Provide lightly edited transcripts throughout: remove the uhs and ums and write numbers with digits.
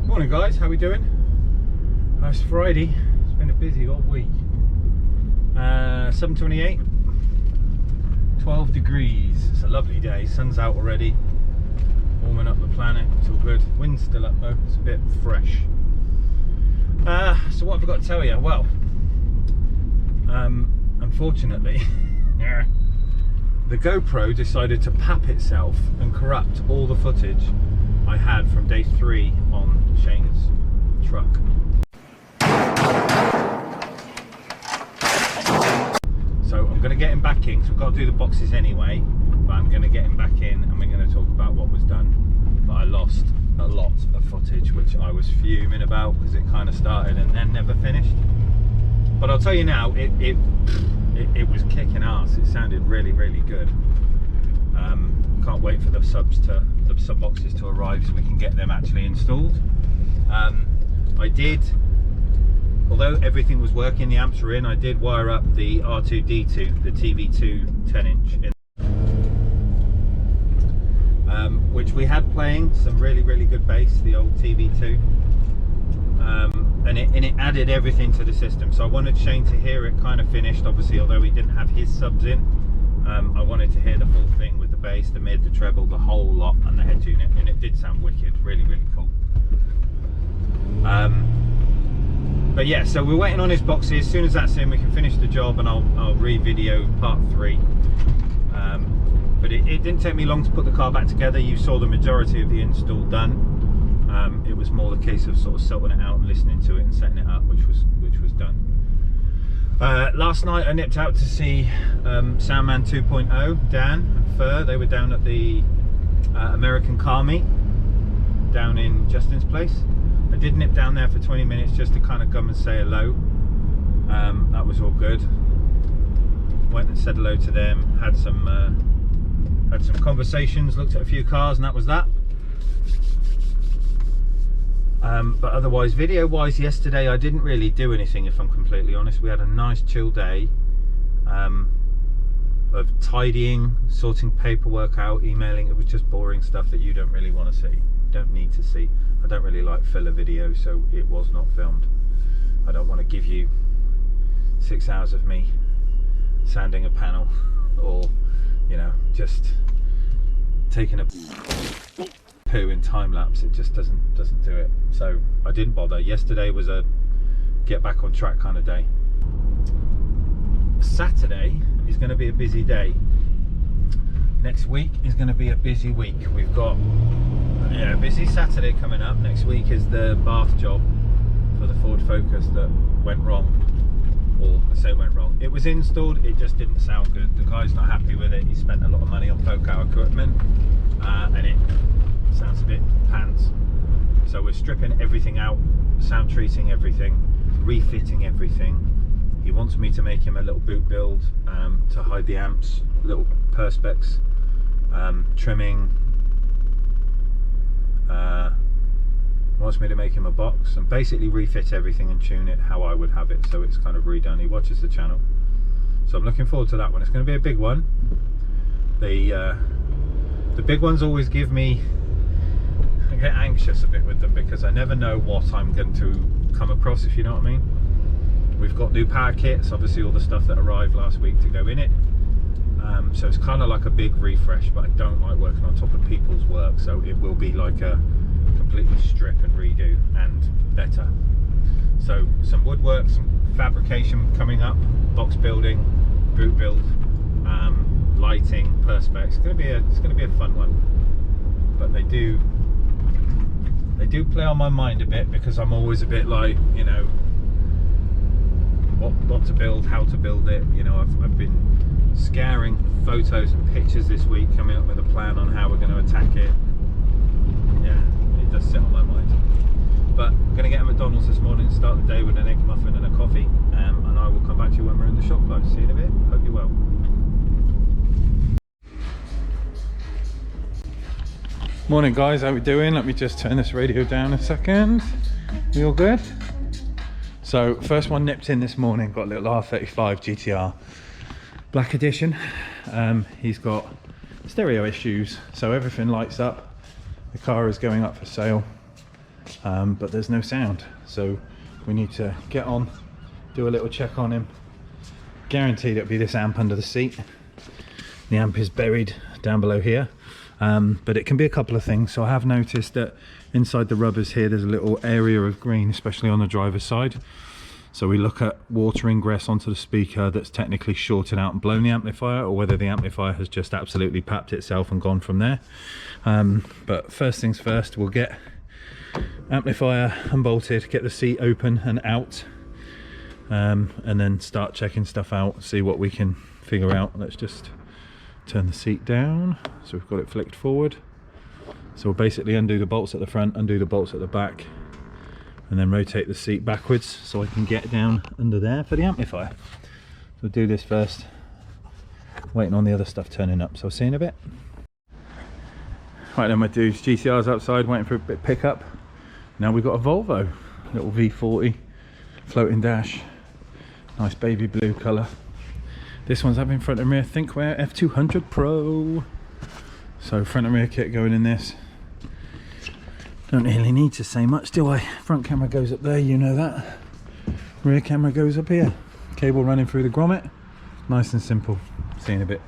Morning guys, how we doing? It's Friday. It's been a busy old week. 7:28, 12 degrees. It's a lovely day. Sun's out already, warming up the planet. It's all good. Wind's still up though. It's a bit fresh. So what have I got to tell you? Well, unfortunately, the GoPro decided to pap itself and corrupt all the footage I had from day 3 on Shane's truck. So I'm going to get him back in because we've got to do the boxes anyway, but I'm going to get him back in and we're going to talk about what was done. But I lost a lot of footage, which I was fuming about because it kind of started and then never finished. But I'll tell you now, it was kicking ass. It sounded really, really good. Can't wait for the sub boxes to arrive so we can get them actually installed. I did, although everything was working, the amps were in, I did wire up the R2D2, the TV2 10-inch, which we had playing some really, really good bass, the old TV2, and it added everything to the system. So I wanted Shane to hear it kind of finished, obviously, although he didn't have his subs in. I wanted to hear the full thing with the bass, the mid, the treble, the whole lot, and the head unit, and it did sound wicked, really, really cool. But yeah, so we're waiting on his boxes. As soon as that's in, we can finish the job, and I'll re-video part 3. But it didn't take me long to put the car back together. You saw the majority of the install done. It was more the case of sort of sorting it out and listening to it and setting it up, which was done. Last night I nipped out to see Soundman 2.0, Dan and Fur. They were down at the American car meet down in Justin's place. I did nip down there for 20 minutes just to kind of come and say hello. That was all good. Went and said hello to them, had some conversations, looked at a few cars, and that was that. But otherwise, video wise, yesterday I didn't really do anything, if I'm completely honest. We had a nice chill day of tidying, sorting paperwork out, emailing. It was just boring stuff that you don't really want to see, don't need to see. I don't really like filler videos, so it was not filmed. I don't want to give you 6 hours of me sanding a panel, or you know, just taking a poo in time lapse. It just doesn't do it. So I didn't bother. Yesterday was a get back on track kind of day. Saturday is going to be a busy day. Next week is going to be a busy week. We've got a busy Saturday coming up. Next week is the bath job for the Ford Focus that went wrong. Or I say went wrong. It was installed, it just didn't sound good. The guy's not happy with it. He spent a lot of money on Focal equipment, and it sounds a bit pants. So we're stripping everything out, sound treating everything, refitting everything. He wants me to make him a little boot build to hide the amps, little perspex, trimming. Wants me to make him a box and basically refit everything and tune it how I would have it, so it's kind of redone. He watches the channel, so I'm looking forward to that one. It's going to be a big one. The big ones always give me, I get anxious a bit with them because I never know what I'm going to come across, if you know what I mean. We've got new power kits, obviously all the stuff that arrived last week to go in it. So it's kind of like a big refresh, but I don't like working on top of people's work, so it will be like a completely strip and redo and better. So some woodwork, some fabrication coming up, box building, boot build, lighting, perspex. It's going to be a fun one. But they do play on my mind a bit because I'm always a bit like, you know, what to build, how to build it. You know, I've been scouring photos and pictures this week, coming up with a plan on how we're going to attack it. Yeah, it does sit on my mind. But I'm going to get a McDonald's this morning, start the day with an egg muffin and a coffee, and I will come back to you when we're in the shop, guys. See you in a bit. Hope you're well. Morning guys, how we doing? Let me just turn this radio down a second. You all good? So first one nipped in this morning, got a little R35 GTR Black Edition. He's got stereo issues, so everything lights up. The car is going up for sale, but there's no sound, so we need to get on, do a little check on him. Guaranteed it'll be this amp under the seat. The amp is buried down below here, but it can be a couple of things. So I have noticed that inside the rubbers here there's a little area of green, especially on the driver's side. So we look at water ingress onto the speaker that's technically shorted out and blown the amplifier, or whether the amplifier has just absolutely papped itself and gone from there. But first things first, we'll get amplifier unbolted, get the seat open and out, and then start checking stuff out, see what we can figure out. Let's just turn the seat down so we've got it flicked forward. So we'll basically undo the bolts at the front, undo the bolts at the back, and then rotate the seat backwards so I can get down under there for the amplifier. So we'll do this first, waiting on the other stuff turning up, so I'll see you in a bit. Right then my dudes, GTR's outside waiting for a bit pickup. Now we've got a Volvo, little V40 floating dash, nice baby blue colour. This one's having front and rear Thinkware F200 Pro. So front and rear kit going in this. Don't really need to say much, do I? Front camera goes up there, you know that. Rear camera goes up here. Cable running through the grommet. Nice and simple. See you in a bit.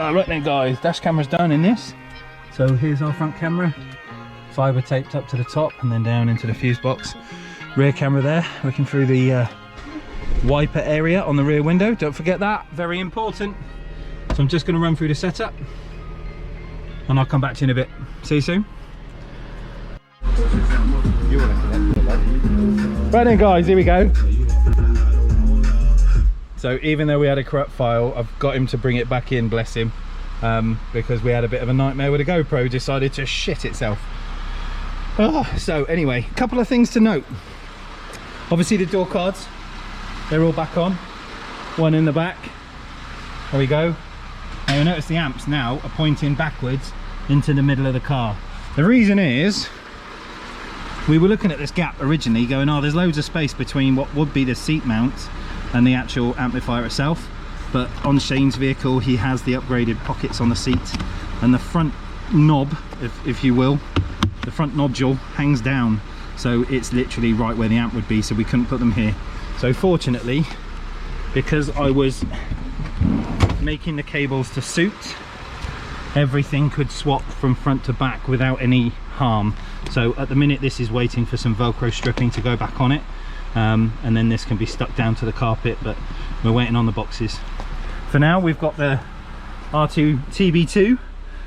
Right then guys, dash camera's done in this. So here's our front camera, fibre taped up to the top and then down into the fuse box. Rear camera there, looking through the wiper area on the rear window. Don't forget that, very important. So I'm just going to run through the setup and I'll come back to you in a bit. See you soon. Right then guys, here we go. So even though we had a corrupt file, I've got him to bring it back in, bless him, because we had a bit of a nightmare with the GoPro decided to shit itself. So anyway, a couple of things to note. Obviously the door cards, they're all back on. One in the back. There we go. Now you'll notice the amps now are pointing backwards into the middle of the car. The reason is, we were looking at this gap originally going, oh, there's loads of space between what would be the seat mount and the actual amplifier itself, but on Shane's vehicle he has the upgraded pockets on the seat, and the front knob, if you will, the front nodule hangs down, so it's literally right where the amp would be, so we couldn't put them here. So fortunately, because I was making the cables to suit, everything could swap from front to back without any harm. So at the minute this is waiting for some Velcro stripping to go back on it, and then this can be stuck down to the carpet, but we're waiting on the boxes. For now we've got the R2 TB2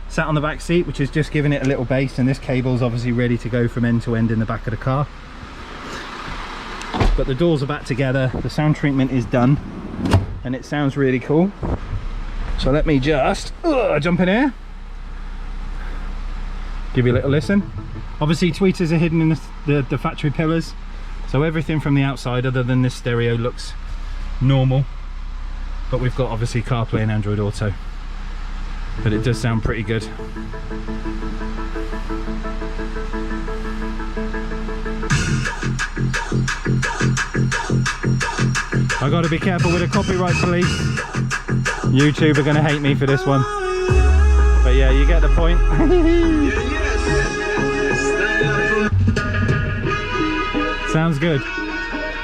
sat on the back seat, which is just giving it a little base, and this cable's obviously ready to go from end to end in the back of the car. But the doors are back together, the sound treatment is done, and it sounds really cool. So let me just jump in here, give you a little listen. Obviously tweeters are hidden in the factory pillars, so everything from the outside other than this stereo looks normal, but we've got obviously CarPlay and Android Auto. But it does sound pretty good. I got to be careful with the copyright police. YouTube are going to hate me for this one. But yeah, you get the point. Sounds good.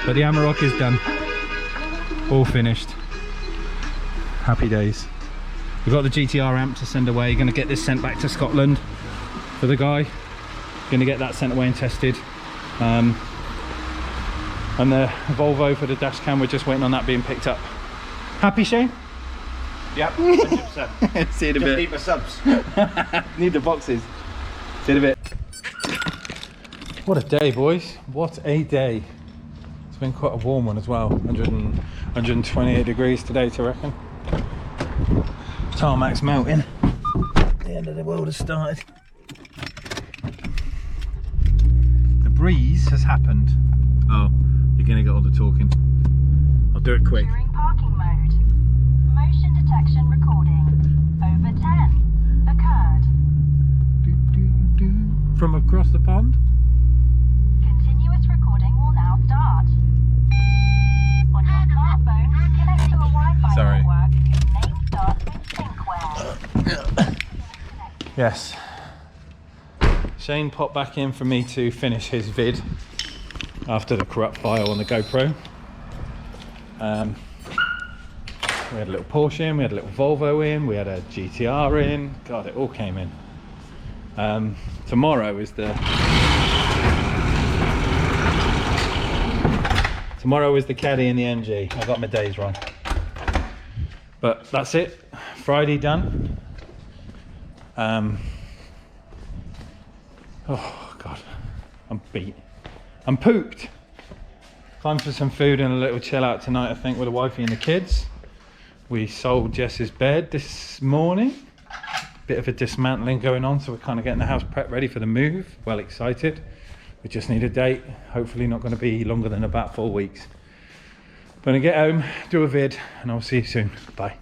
But the Amarok is done. All finished. Happy days. We've got the GTR amp to send away. Going to get this sent back to Scotland for the guy. Going to get that sent away and tested. And the Volvo for the dash cam, we're just waiting on that being picked up. Happy, Shane? Yep, 100%. See you in a bit. Need my subs. Need the boxes. See you in a bit. What a day, boys. What a day. It's been quite a warm one as well. 128 degrees today, I reckon. Tarmac's melting. The end of the world has started. The breeze has happened. Oh, you're gonna get all the talking. I'll do it quick. During parking mode. Motion detection recording. Over 10. Occurred. From across the pond? Continuous recording will now start. On your smartphone, connect to a Wi-Fi Sorry. network whose name starts with Thinkware. Yes. Shane popped back in for me to finish his vid after the corrupt file on the GoPro. We had a little Porsche in, we had a little Volvo in, we had a GTR in. God, it all came in. Tomorrow is the Caddy and the MG. I got my days wrong. But that's it. Friday done. Oh God, I'm beat. I'm pooped. Time for some food and a little chill out tonight, I think, with the wifey and the kids. We sold Jess's bed this morning. Bit of a dismantling going on, so we're kind of getting the house prep ready for the move. Well excited. We just need a date. Hopefully not going to be longer than about 4 weeks. Gonna get home, do a vid, and I'll see you soon. Bye.